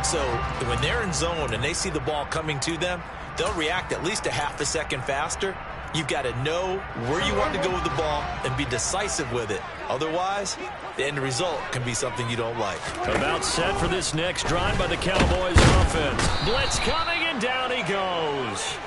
So when they're in zone and they see the ball coming to them, they'll react at least a half a second faster. You've got to know where you want to go with the ball and be decisive with it. Otherwise, the end result can be something you don't like. About set for this next drive by the Cowboys offense. Blitz coming, and down he goes.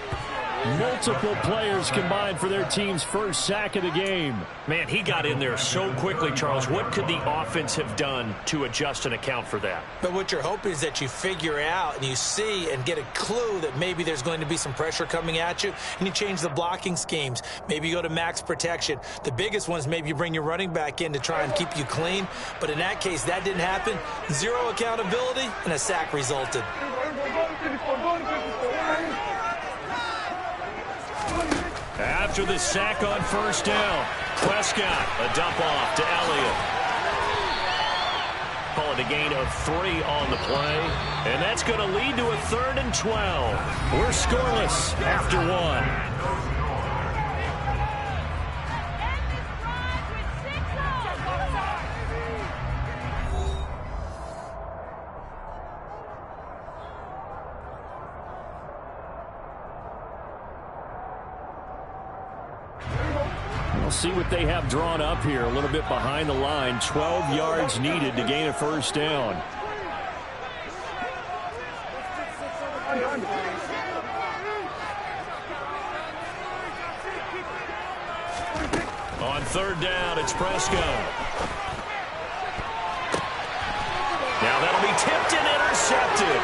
Multiple players combined for their team's first sack of the game. Man, he got in there so quickly, Charles. What could the offense have done to adjust and account for that? But what you're hoping is that you figure out and you see and get a clue that maybe there's going to be some pressure coming at you, and you change the blocking schemes. Maybe you go to max protection. The biggest one is maybe you bring your running back in to try and keep you clean. But in that case, that didn't happen. Zero accountability, and a sack resulted. After the sack on first down, Prescott, a dump off to Elliott. Call it a gain of 3 on the play, and that's going to lead to a 3rd and 12. We're scoreless after 1. We'll see what they have drawn up here. A little bit behind the line. 12 yards needed to gain a first down. On 3rd down, it's Prescott. Now that'll be tipped and intercepted.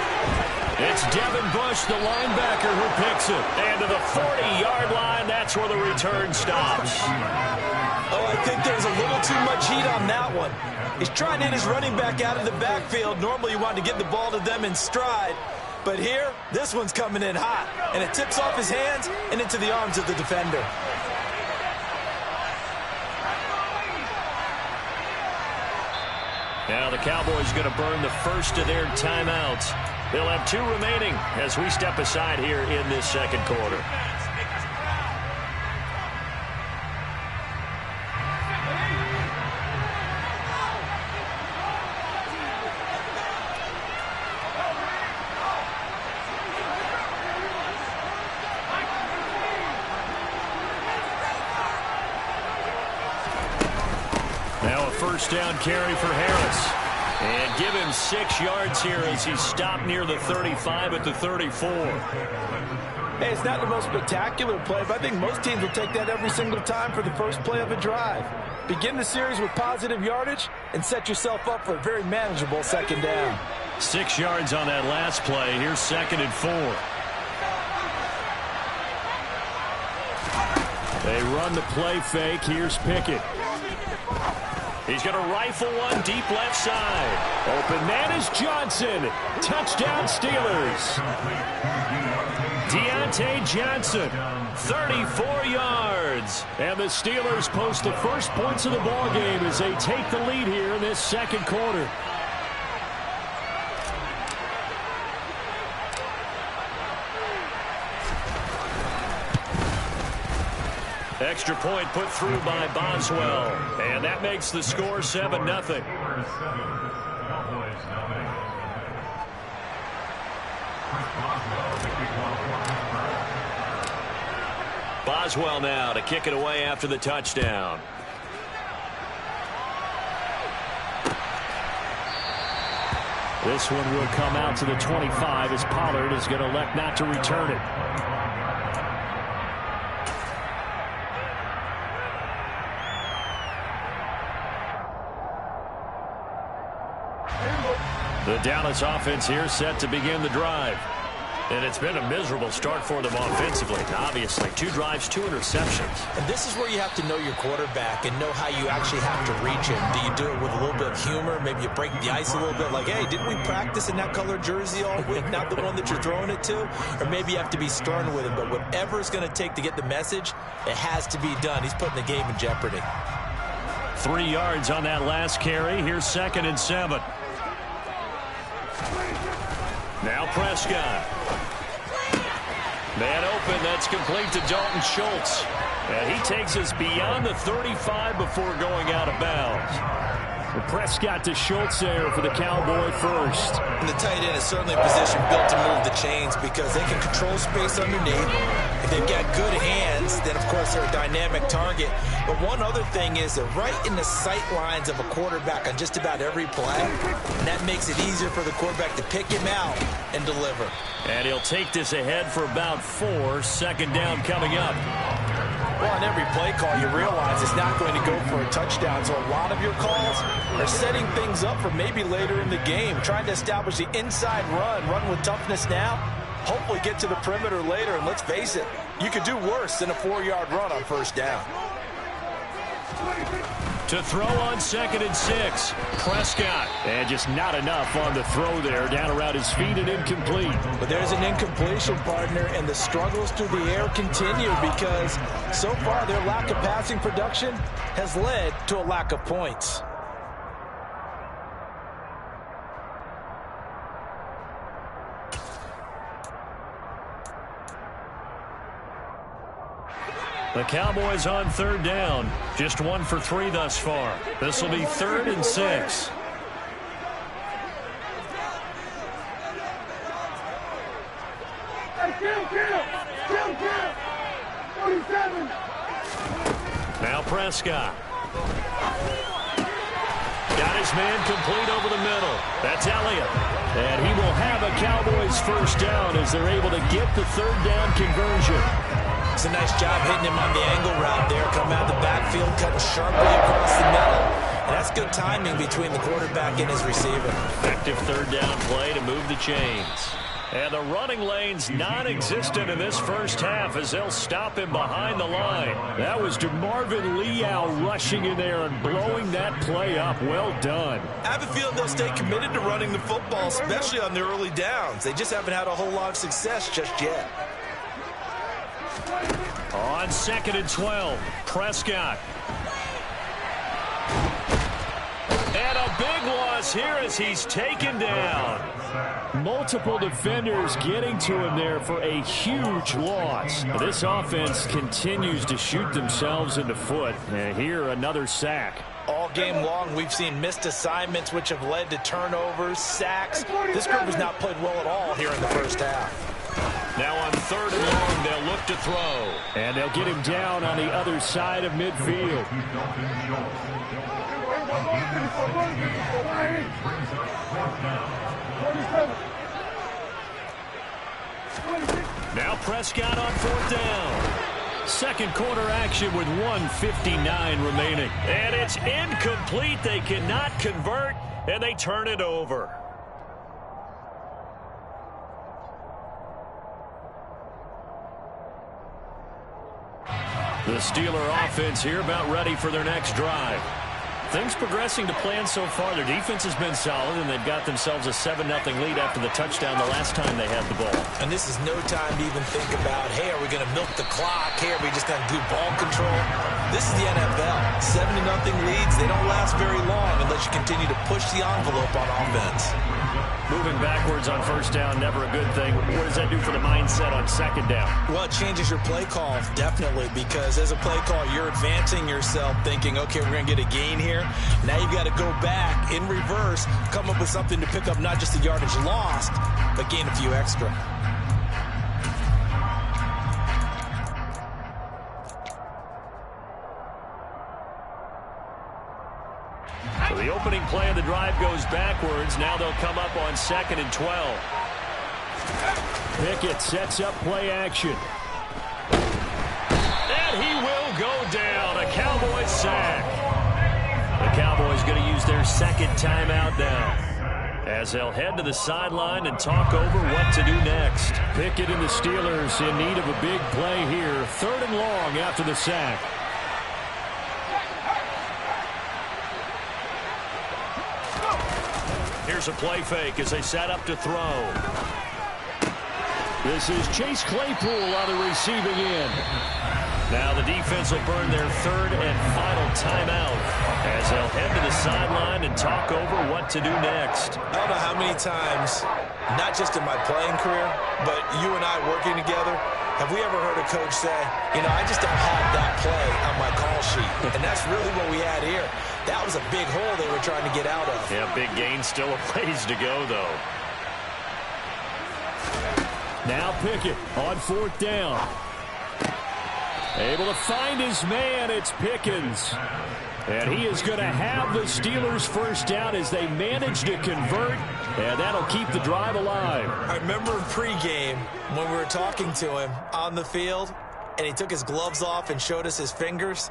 It's Devin Bush, the linebacker, who picks it. And to the 40-yard line, that's where the return stops. Oh, I think there's a little too much heat on that one. He's trying to hit his running back out of the backfield. Normally you want to get the ball to them in stride. But here, this one's coming in hot. And it tips off his hands and into the arms of the defender. Now the Cowboys going to burn the first of their timeouts. They'll have 2 remaining as we step aside here in this second quarter. Now a first down carry for Harris. And give him 6 yards here as he's stopped near the 35 at the 34. Hey, it's not the most spectacular play, but I think most teams will take that every single time for the first play of a drive. Begin the series with positive yardage and set yourself up for a very manageable second down. 6 yards on that last play. Here's 2nd and 4. They run the play fake. Here's Pickett. He's going to rifle one deep left side. Open man is Johnson. Touchdown Steelers. Deontay Johnson, 34 yards. And the Steelers post the first points of the ball game as they take the lead here in this second quarter. Extra point put through by Boswell. And that makes the score 7-0. Boswell now to kick it away after the touchdown. This one will come out to the 25 as Pollard is going to elect not to return it. The Dallas offense here set to begin the drive. And it's been a miserable start for them offensively. Obviously, 2 drives, 2 interceptions. And this is where you have to know your quarterback and know how you actually have to reach him. Do you do it with a little bit of humor? Maybe you break the ice a little bit like, hey, didn't we practice in that colored jersey all week? Not the one that you're throwing it to? Or maybe you have to be stern with him. But whatever it's going to take to get the message, it has to be done. He's putting the game in jeopardy. 3 yards on that last carry. Here's 2nd and 7. Now Prescott. Man open, that's complete to Dalton Schultz. And he takes us beyond the 35 before going out of bounds. Prescott to Schultz there for the Cowboy first. And the tight end is certainly a position built to move the chains because they can control space underneath. If they've got good hands, then of course they're a dynamic target. But one other thing is they're right in the sight lines of a quarterback on just about every play. And that makes it easier for the quarterback to pick him out and deliver. And he'll take this ahead for about 4. Second down coming up. Well, on every play call, you realize it's not going to go for a touchdown. So a lot of your calls are setting things up for maybe later in the game, trying to establish the inside run with toughness now, hopefully get to the perimeter later. And let's face it, you could do worse than a 4-yard run on first down. To throw on 2nd and 6. Prescott. And just not enough on the throw there. Down around his feet and incomplete. But there's an incompletion, partner, and the struggles through the air continue because so far their lack of passing production has led to a lack of points. The Cowboys on 3rd down. Just 1 for 3 thus far. This will be 3rd and 6. Now Prescott. Got his man complete over the middle. That's Elliott. And he will have a Cowboys first down as they're able to get the 3rd down conversion. It's a nice job hitting him on the angle route there. Come out of the backfield, cutting sharply across the middle. And that's good timing between the quarterback and his receiver. Effective 3rd down play to move the chains. And the running lane's non-existent in this first half as they'll stop him behind the line. That was DeMarvin Leal rushing in there and blowing that play up. Well done. I have a feeling they'll stay committed to running the football, especially on their early downs. They just haven't had a whole lot of success just yet. On 2nd and 12, Prescott. And a big loss here as he's taken down. Multiple defenders getting to him there for a huge loss. This offense continues to shoot themselves in the foot. And here, another sack. All game long, we've seen missed assignments, which have led to turnovers, sacks. This group has not played well at all here in the first half. Now on 3rd and long, they'll look to throw. And they'll get him down on the other side of midfield. Now Prescott on 4th down. Second quarter action with 1:59 remaining. And it's incomplete. They cannot convert, and they turn it over. The Steeler offense here about ready for their next drive. Things progressing to plan so far. Their defense has been solid, and they've got themselves a 7-0 lead after the touchdown the last time they had the ball. And this is no time to even think about, hey, are we going to milk the clock? Hey, are we just going to do ball control? This is the NFL. 7-0 leads, they don't last very long unless you continue to push the envelope on offense. Moving backwards on first down, never a good thing. What does that do for the mindset on second down? Well, it changes your play call, definitely, because as a play call, you're advancing yourself thinking, okay, we're going to get a gain here. Now you've got to go back in reverse, come up with something to pick up not just the yardage lost, but gain a few extra. So the opening play of the drive goes backwards. Now they'll come up on 2nd and 12. Pickett sets up play action. And he will go down. A Cowboys sack. The Cowboys going to use their second timeout now, as they'll head to the sideline and talk over what to do next. Pickett and the Steelers in need of a big play here. 3rd and long after the sack. Here's a play fake as they set up to throw. This is Chase Claypool on the receiving end. Now the defense will burn their 3rd and final timeout as they'll head to the sideline and talk over what to do next. I don't know how many times, not just in my playing career, but you and I working together, Have we ever heard a coach say, you know, I just don't have that play on my call sheet? And that's really what we had here. That was a big hole they were trying to get out of. Yeah, big gain, still a ways to go, though. Now Pickett on 4th down. Able to find his man. It's Pickens. And he is going to have the Steelers' first down as they manage to convert. And that'll keep the drive alive. I remember in pregame when we were talking to him on the field, and he took his gloves off and showed us his fingers.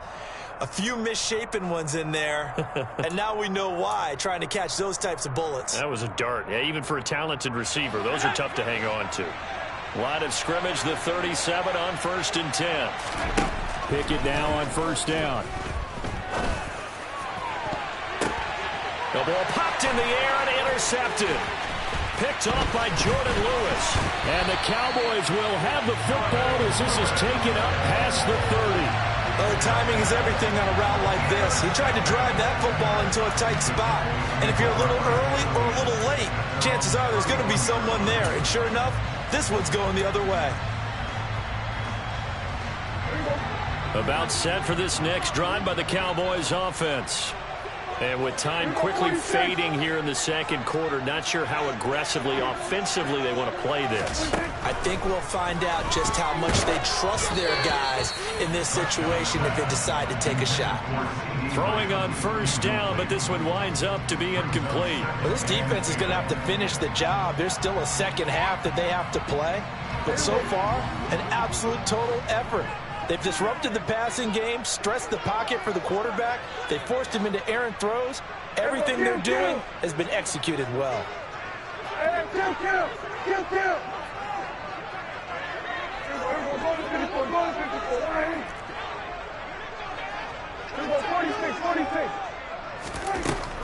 A few misshapen ones in there, and now we know why, trying to catch those types of bullets. That was a dart. Yeah, even for a talented receiver, those are tough to hang on to. Line of scrimmage, the 37 on 1st and 10. Pickett now on 1st down. The ball popped in the air and intercepted. Picked off by Jordan Lewis. And the Cowboys will have the football as this is taken up past the 30. Well, the timing is everything on a route like this. He tried to drive that football into a tight spot. And if you're a little early or a little late, chances are there's going to be someone there. And sure enough, this one's going the other way. About set for this next drive by the Cowboys offense. And with time quickly fading here in the second quarter, not sure how aggressively, offensively they want to play this. I think we'll find out just how much they trust their guys in this situation if they decide to take a shot. Throwing on 1st down, but this one winds up to be incomplete. Well, this defense is going to have to finish the job. There's still a second half that they have to play. But so far, an absolute total effort. They've disrupted the passing game, stressed the pocket for the quarterback. They forced him into errant throws. Everything they're doing has been executed well.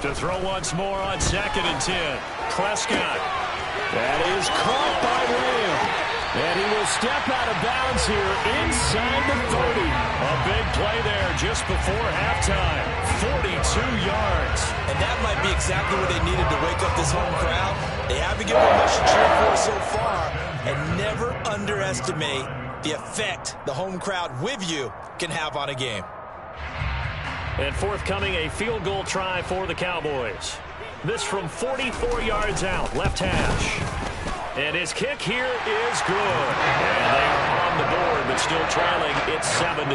To throw once more on 2nd and 10. Prescott. That is caught by Lamb. And he will step out of bounds here inside the 30. A big play there just before halftime. 42 yards. And that might be exactly what they needed to wake up this home crowd. They haven't given them much to cheer for so far. And never underestimate the effect the home crowd with you can have on a game. And forthcoming, a field goal try for the Cowboys. This from 44 yards out, left hash. And his kick here is good. And they are on the board, but still trailing. It's 7-3.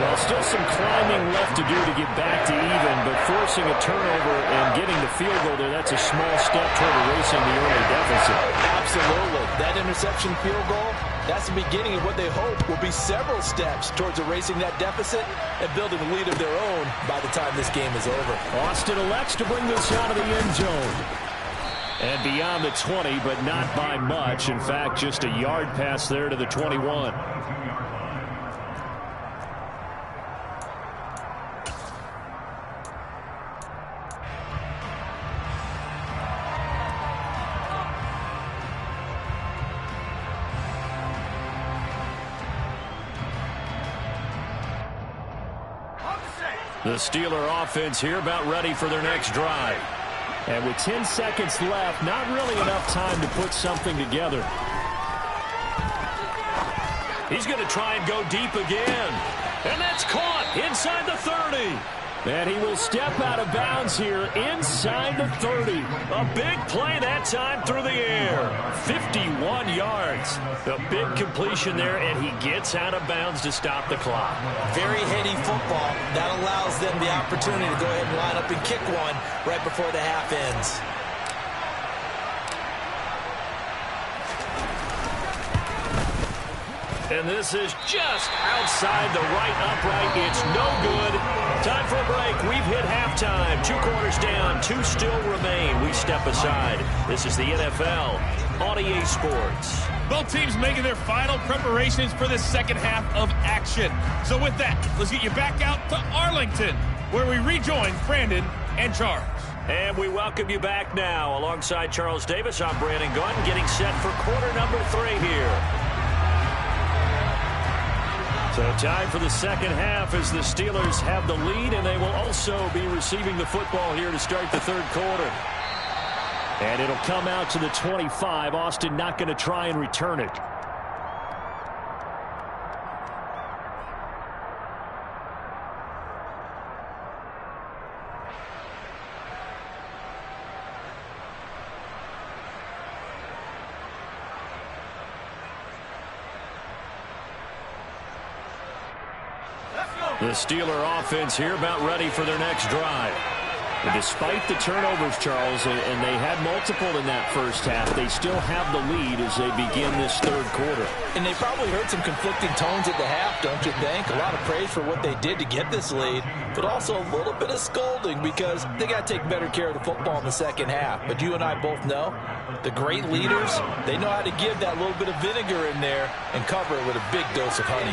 Well, still some climbing left to do to get back to even, but forcing a turnover and getting the field goal there, that's a small step toward erasing the early deficit. Absolutely. That interception field goal, that's the beginning of what they hope will be several steps towards erasing that deficit and building a lead of their own by the time this game is over. Austin elects to bring this out of the end zone. And beyond the 20, but not by much. In fact, just a yard pass there to the 21. The Steeler offense here about ready for their next drive. And with 10 seconds left, not really enough time to put something together. He's going to try and go deep again. And that's caught inside the 30. And he will step out of bounds here inside the 30. A big play that time through the air. 51 yards. A big completion there, and he gets out of bounds to stop the clock. Very heady football. That allows them the opportunity to go ahead and line up and kick one right before the half ends. And this is just outside the right upright. It's no good. Time for a break. We've hit halftime. 2 quarters down. 2 still remain. We step aside. This is the NFL on EA Sports. Both teams making their final preparations for the second half of action. So with that, let's get you back out to Arlington, where we rejoin Brandon and Charles. And we welcome you back now. Alongside Charles Davis, I'm Brandon Gunn, getting set for quarter number 3 here. So time for the second half as the Steelers have the lead, and they will also be receiving the football here to start the third quarter. And it'll come out to the 25. Austin not going to try and return it. The Steeler offense here about ready for their next drive. And despite the turnovers, Charles, and they had multiple in that first half, they still have the lead as they begin this third quarter. And they probably heard some conflicting tones at the half, don't you think? A lot of praise for what they did to get this lead, but also a little bit of scolding because they got to take better care of the football in the second half. But you and I both know the great leaders, they know how to give that little bit of vinegar in there and cover it with a big dose of honey.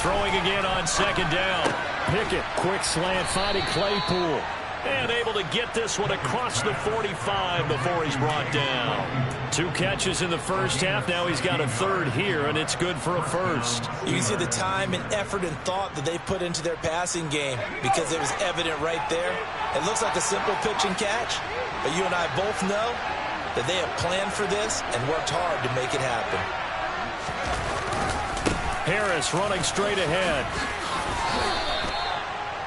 Throwing again on second down. Pickett, quick slant, finding Claypool. And able to get this one across the 45 before he's brought down. 2 catches in the first half. Now he's got a third here, and it's good for a first. You can see the time and effort and thought that they put into their passing game because it was evident right there. It looks like a simple pitch and catch, but you and I both know that they have planned for this and worked hard to make it happen. Harris running straight ahead.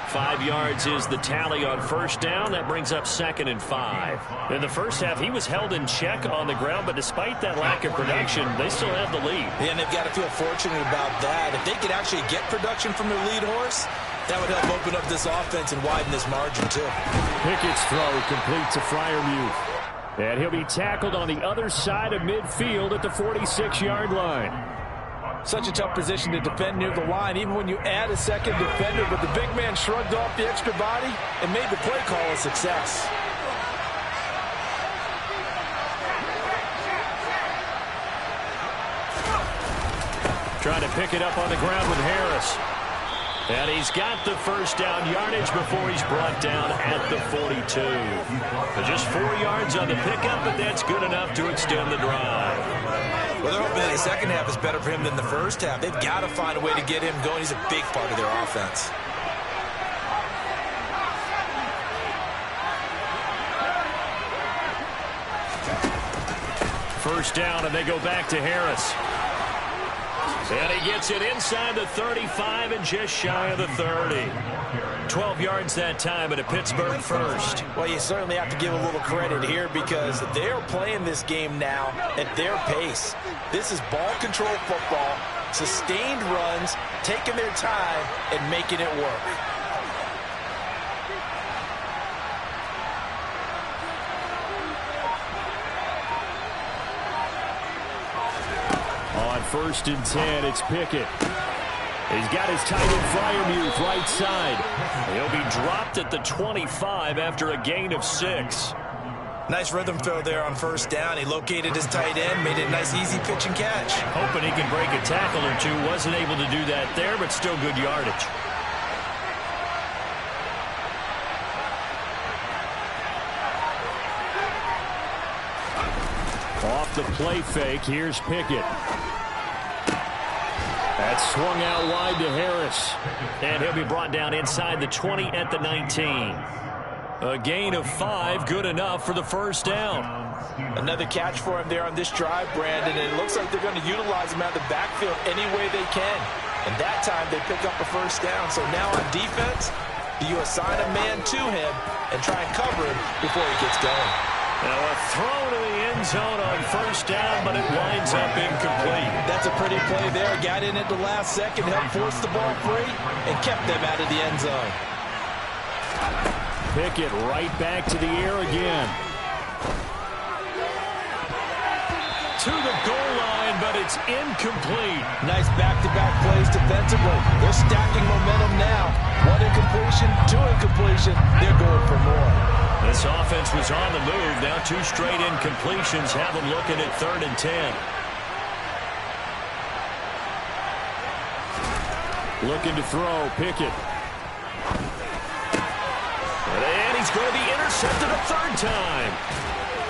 5 yards is the tally on first down. That brings up 2nd and 5. In the first half, he was held in check on the ground, but despite that lack of production, they still have the lead. Yeah, and they've got to feel fortunate about that. If they could actually get production from their lead horse, that would help open up this offense and widen this margin, too. Pickett's throw complete to Freiermuth. And he'll be tackled on the other side of midfield at the 46-yard line. Such a tough position to defend near the line, even when you add a second defender, but the big man shrugged off the extra body and made the play call a success. Trying to pick it up on the ground with Harris. And he's got the first down yardage before he's brought down at the 42. Just 4 yards on the pickup, but that's good enough to extend the drive. Well, they're hoping that the second half is better for him than the first half. They've got to find a way to get him going. He's a big part of their offense. First down, and they go back to Harris. And he gets it inside the 35 and just shy of the 30. 12 yards that time at a Pittsburgh first. Well, you certainly have to give a little credit here because they're playing this game now at their pace. This is ball control football, sustained runs, taking their time and making it work. On 1st and 10, it's Pickett. He's got his tight end Freiermuth right side. He'll be dropped at the 25 after a gain of 6. Nice rhythm throw there on first down. He located his tight end, made it a nice easy pitch and catch. Hoping he can break a tackle or two. Wasn't able to do that there, but still good yardage. Off the play fake, here's Pickett. That's swung out wide to Harris. And he'll be brought down inside the 20 at the 19. A gain of 5, good enough for the first down. Another catch for him there on this drive, Brandon, and it looks like they're going to utilize him out of the backfield any way they can. And that time they pick up a first down. So now on defense, do you assign a man to him and try and cover him before he gets going? Now a throw to the end zone on first down, but it winds up incomplete. That's a pretty play there. Got in at the last second, helped force the ball free, and kept them out of the end zone. Pickett right back to the air again. To the goal line, but it's incomplete. Nice back-to-back plays defensively. They're stacking momentum now. 1 incompletion, 2 incompletion. They're going for more. This offense was on the move. Now 2 straight incompletions have them looking at 3rd and 10. Looking to throw, Pickett. And he's going to be intercepted a 3rd time.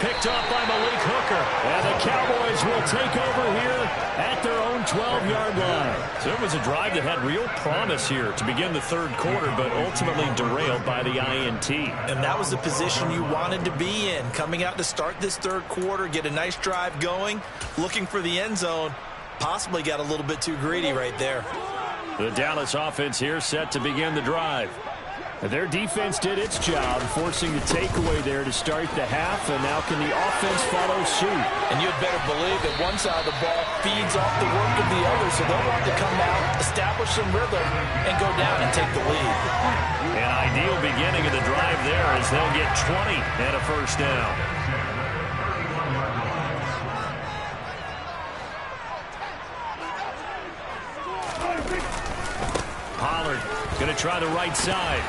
Picked off by Malik Hooker. And the Cowboys will take over here at their own 12-yard line. So it was a drive that had real promise here to begin the 3rd quarter, but ultimately derailed by the INT. And that was the position you wanted to be in. Coming out to start this 3rd quarter, get a nice drive going, looking for the end zone. Possibly got a little bit too greedy right there. The Dallas offense here set to begin the drive. Their defense did its job, forcing the takeaway there to start the half, and now can the offense follow suit? And you'd better believe that one side of the ball feeds off the work of the other, so they'll want to come out, establish some rhythm, and go down and take the lead. An ideal beginning of the drive there as they'll get 20 and a first down. Pollard going to try the right side.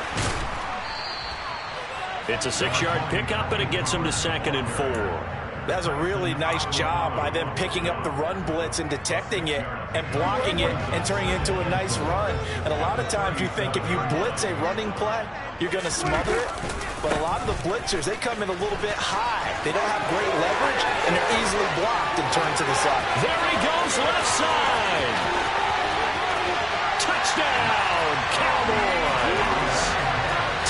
It's a 6-yard pickup, and it gets him to 2nd and 4. That's a really nice job by them picking up the run blitz and detecting it and blocking it and turning it into a nice run. And a lot of times you think if you blitz a running play, you're going to smother it. But a lot of the blitzers, they come in a little bit high. They don't have great leverage, and they're easily blocked and turned to the side. There he goes, left side. Touchdown, Cowboys.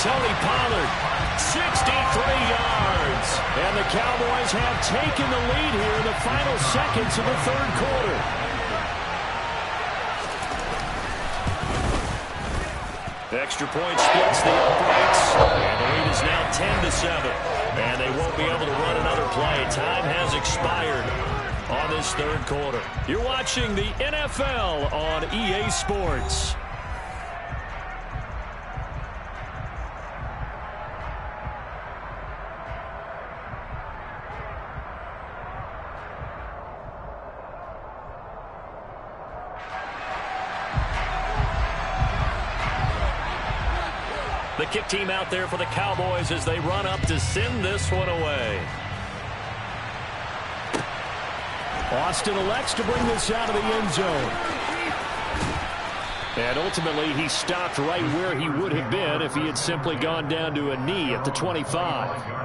Tony Pollard, 63 yards. And the Cowboys have taken the lead here in the final seconds of the third quarter. Extra point splits the uprights. And the lead is now 10-7. And they won't be able to run another play. Time has expired on this third quarter. You're watching the NFL on EA Sports. The kick team out there for the Cowboys as they run up to send this one away. Austin elects to bring this out of the end zone. And ultimately, he stopped right where he would have been if he had simply gone down to a knee at the 25.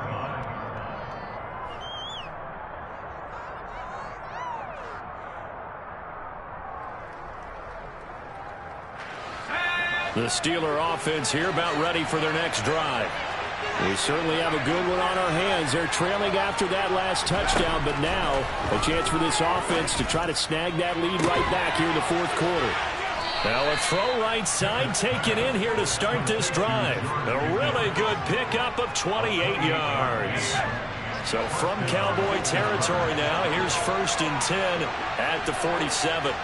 The Steeler offense here about ready for their next drive. We certainly have a good one on our hands. They're trailing after that last touchdown, but now a chance for this offense to try to snag that lead right back here in the fourth quarter. Now a throw right side taken in here to start this drive. A really good pickup of 28 yards. So from Cowboy territory now, here's 1st and 10 at the 47.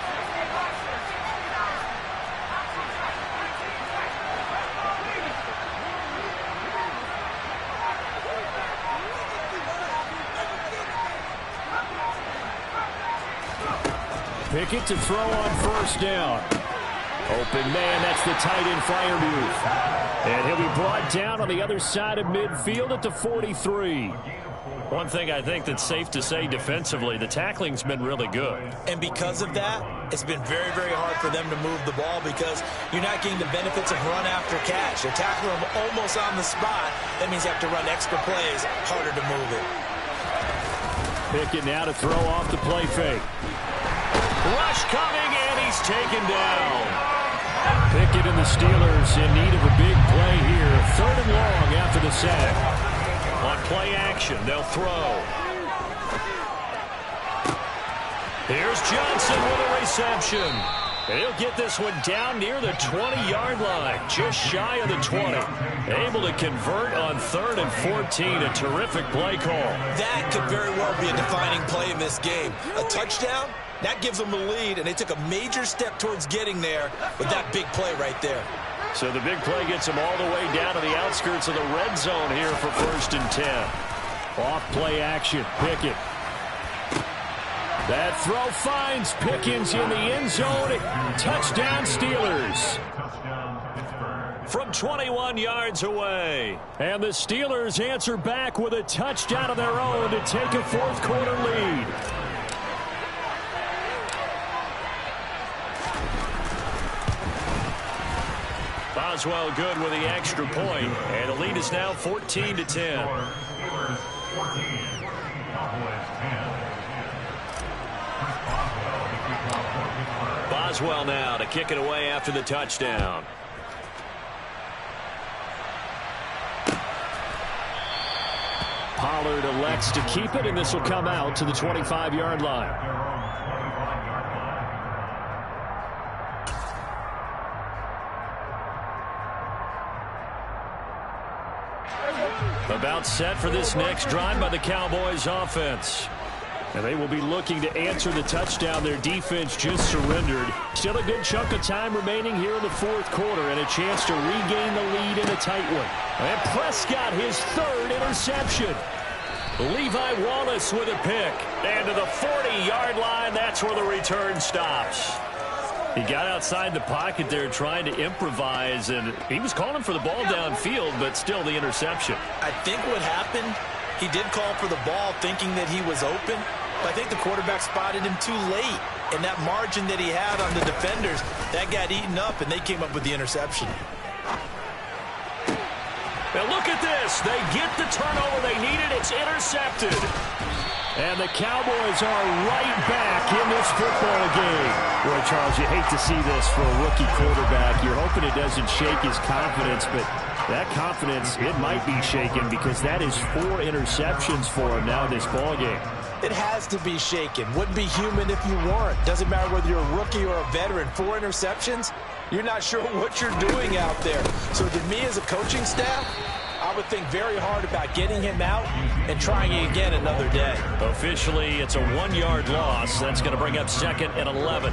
Pickett to throw on 1st down. Open man, that's the tight end Freiermuth. And he'll be brought down on the other side of midfield at the 43. One thing I think that's safe to say defensively, the tackling's been really good. And because of that, it's been very, very hard for them to move the ball because you're not getting the benefits of run after catch. They're tackling them almost on the spot. That means you have to run extra plays, harder to move it. Pickett now to throw off the play fake. Rush coming, and he's taken down. Pickett and the Steelers in need of a big play here. 3rd and long after the sack. On play action, they'll throw. Here's Johnson with a reception. And he'll get this one down near the 20-yard line, just shy of the 20. Able to convert on 3rd and 14. A terrific play call. That could very well be a defining play in this game. A touchdown? That gives them the lead, and they took a major step towards getting there with that big play right there. So the big play gets them all the way down to the outskirts of the red zone here for 1st and 10. Off play action, Pickett. That throw finds Pickens in the end zone. Touchdown Steelers. From 21 yards away. And the Steelers answer back with a touchdown of their own to take a fourth quarter lead. Boswell good with the extra point, and the lead is now 14-10. Boswell now to kick it away after the touchdown. Pollard elects to keep it, and this will come out to the 25-yard line. About set for this next drive by the Cowboys offense. And they will be looking to answer the touchdown their defense just surrendered. Still a good chunk of time remaining here in the fourth quarter and a chance to regain the lead in a tight one. And Prescott, his third interception. Levi Wallace with a pick. And to the 40-yard line, that's where the return stops. He got outside the pocket there trying to improvise, and he was calling for the ball downfield, but still the interception. I think what happened, he did call for the ball thinking that he was open, but I think the quarterback spotted him too late. And that margin that he had on the defenders, that got eaten up, and they came up with the interception. Now look at this. They get the turnover they needed. It's intercepted. And the Cowboys are right back in this football game. Boy, Charles, you hate to see this for a rookie quarterback. You're hoping it doesn't shake his confidence, but that confidence, it might be shaken because that is 4 interceptions for him now in this ball game. It has to be shaken. Wouldn't be human if you weren't. Doesn't matter whether you're a rookie or a veteran. 4 interceptions, you're not sure what you're doing out there. So to me as a coaching staff, I would think very hard about getting him out and trying it again another day. Officially, it's a 1-yard loss. That's going to bring up 2nd and 11.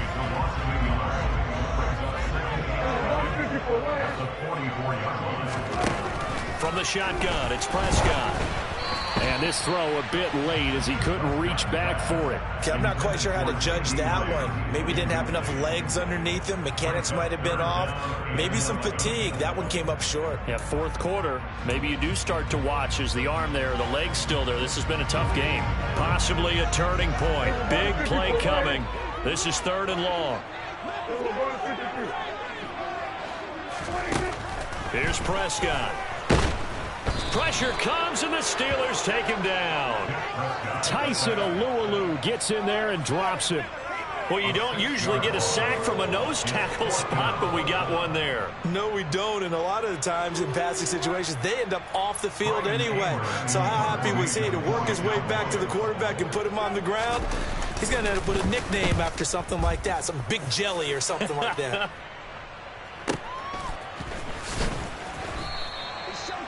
From the shotgun, it's Prescott. And this throw a bit late as he couldn't reach back for it. Okay, I'm not quite sure how to judge that one. Maybe didn't have enough legs underneath him. Mechanics might have been off. Maybe some fatigue. That one came up short. Yeah, fourth quarter. Maybe you do start to watch as the arm there, the leg's still there. This has been a tough game. Possibly a turning point. Big play coming. This is 3rd and long. Here's Prescott. Pressure comes, and the Steelers take him down. Tyson Alualu gets in there and drops it. Well, you don't usually get a sack from a nose tackle spot, but we got one there. No, we don't, and a lot of the times in passing situations, they end up off the field anyway. So how happy was he to work his way back to the quarterback and put him on the ground? He's going to end up with a nickname after something like that, some Big Jelly or something like that.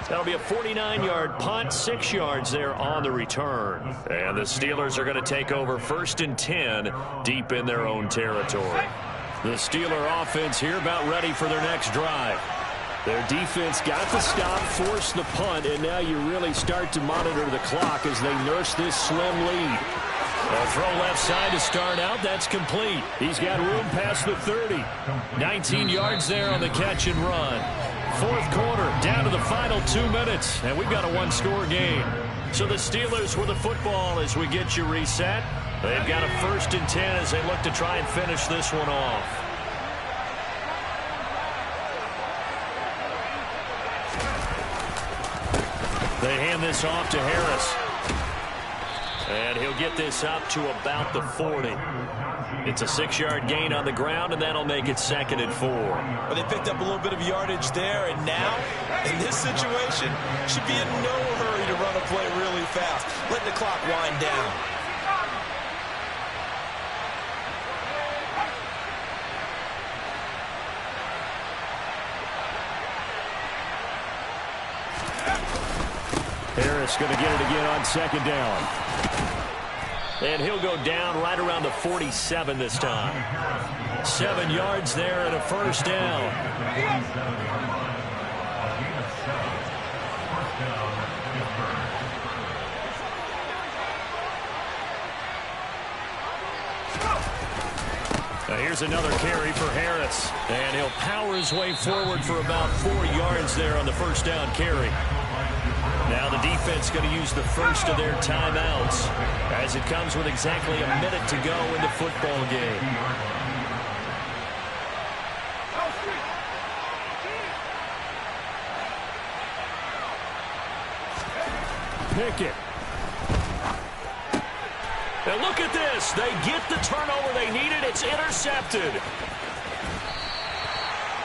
That'll be a 49-yard punt, 6 yards there on the return. And the Steelers are going to take over 1st and 10 deep in their own territory. The Steeler offense here about ready for their next drive. Their defense got the stop, forced the punt, and now you really start to monitor the clock as they nurse this slim lead. A throw left side to start out. That's complete. He's got room past the 30. 19 yards there on the catch and run. Fourth quarter, down to the final 2 minutes, and we've got a 1-score game. So the Steelers with the football as we get you reset. They've got a 1st and 10 as they look to try and finish this one off. They hand this off to Harris. And he'll get this up to about the 40. It's a 6-yard gain on the ground, and that'll make it 2nd and 4. Well, they picked up a little bit of yardage there, and now, in this situation, should be in no hurry to run a play really fast. Let the clock wind down. Harris going to get it again on 2nd down. And he'll go down right around the 47 this time. 7 yards there and a 1st down. Now here's another carry for Harris. And he'll power his way forward for about 4 yards there on the 1st down carry. Now the defense going to use the first of their timeouts as it comes with exactly a minute to go in the football game. Pickett. And look at this. They get the turnover they needed. It's intercepted.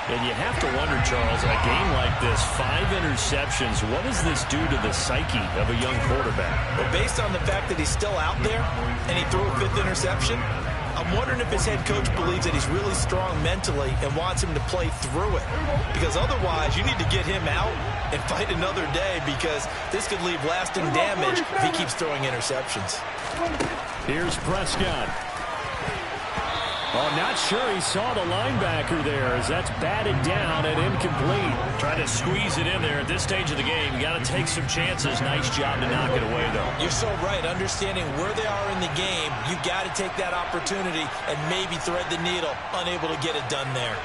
And you have to wonder, Charles, a game like this, 5 interceptions, what does this do to the psyche of a young quarterback? Well, based on the fact that he's still out there and he threw a 5th interception, I'm wondering if his head coach believes that he's really strong mentally and wants him to play through it. Because otherwise, you need to get him out and fight another day, because this could leave lasting damage if he keeps throwing interceptions. Here's Prescott. Oh, not sure he saw the linebacker there, as that's batted down and incomplete. Trying to squeeze it in there at this stage of the game. You got to take some chances. Nice job to knock it away, though. You're so right. Understanding where they are in the game, you got to take that opportunity and maybe thread the needle. Unable to get it done there.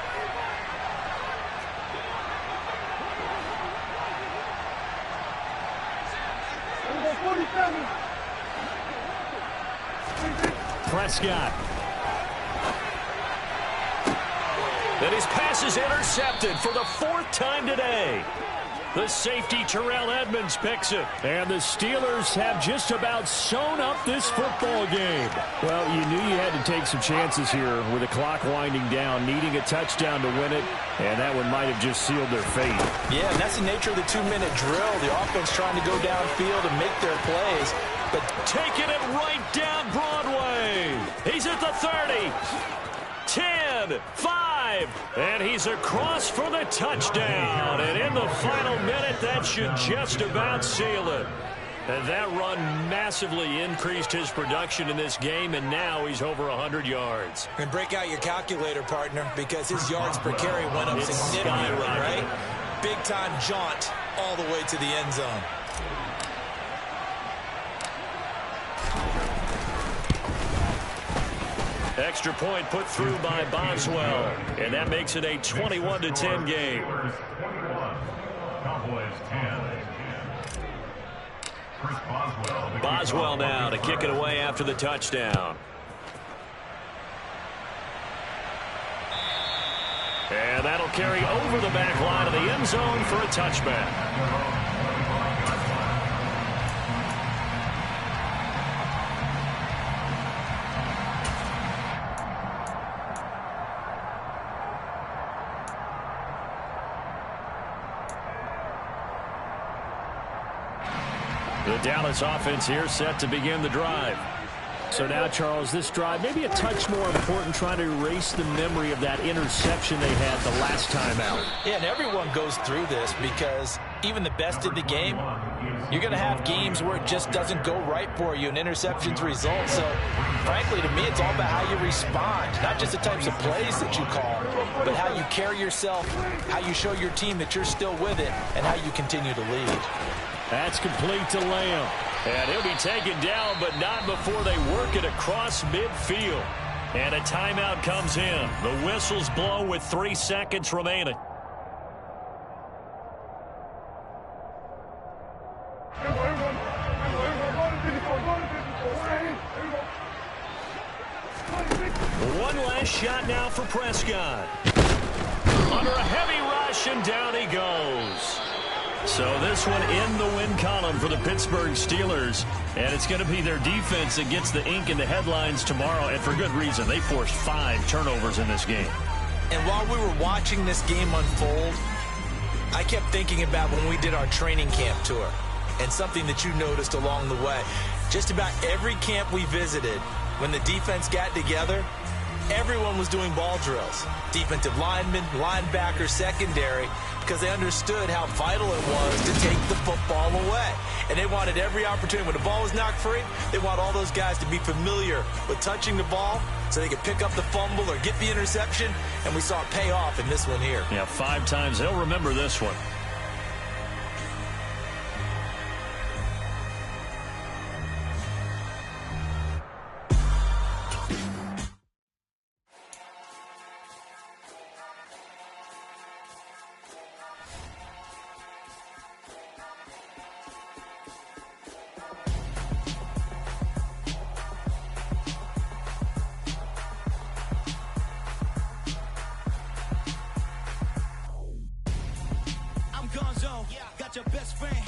Prescott. And his pass is intercepted for the 4th time today. The safety, Terrell Edmonds, picks it. And the Steelers have just about sewn up this football game. Well, you knew you had to take some chances here with the clock winding down, needing a touchdown to win it, and that one might have just sealed their fate. Yeah, and that's the nature of the 2-minute drill. The offense trying to go downfield and make their plays. But taking it right down Broadway. He's at the 30. 10, 5, and he's across for the touchdown. And in the final minute, that should just about seal it. And that run massively increased his production in this game, and now he's over 100 yards. And break out your calculator, partner, because his yards per carry went up significantly, right? Big-time jaunt all the way to the end zone. Extra point put through by Boswell, and that makes it a 21-10 game. Boswell now to kick it away after the touchdown. And that'll carry over the back line of the end zone for a touchback. The Dallas offense here set to begin the drive. So now, Charles, this drive maybe a touch more important, trying to erase the memory of that interception they had the last time out. Yeah, and everyone goes through this, because even the best in the game, you're going to have games where it just doesn't go right for you and interceptions result. So, frankly, to me, it's all about how you respond, not just the types of plays that you call, but how you carry yourself, how you show your team that you're still with it, and how you continue to lead. That's complete to Lamb. And he'll be taken down, but not before they work it across midfield. And a timeout comes in. The whistles blow with 3 seconds remaining. One last shot now for Prescott. Under a heavy rush, and down he goes. So this one in the win column for the Pittsburgh Steelers, and it's going to be their defense that gets the ink in the headlines tomorrow, and for good reason. They forced 5 turnovers in this game. And while we were watching this game unfold, I kept thinking about when we did our training camp tour, and something that you noticed along the way. Just about every camp we visited, when the defense got together, everyone was doing ball drills. Defensive linemen, linebackers, secondary, because they understood how vital it was to take the football away. And they wanted every opportunity. When the ball was knocked free, they want all those guys to be familiar with touching the ball so they could pick up the fumble or get the interception. And we saw it pay off in this one here. Yeah, 5 times. They'll remember this one. Got your best friend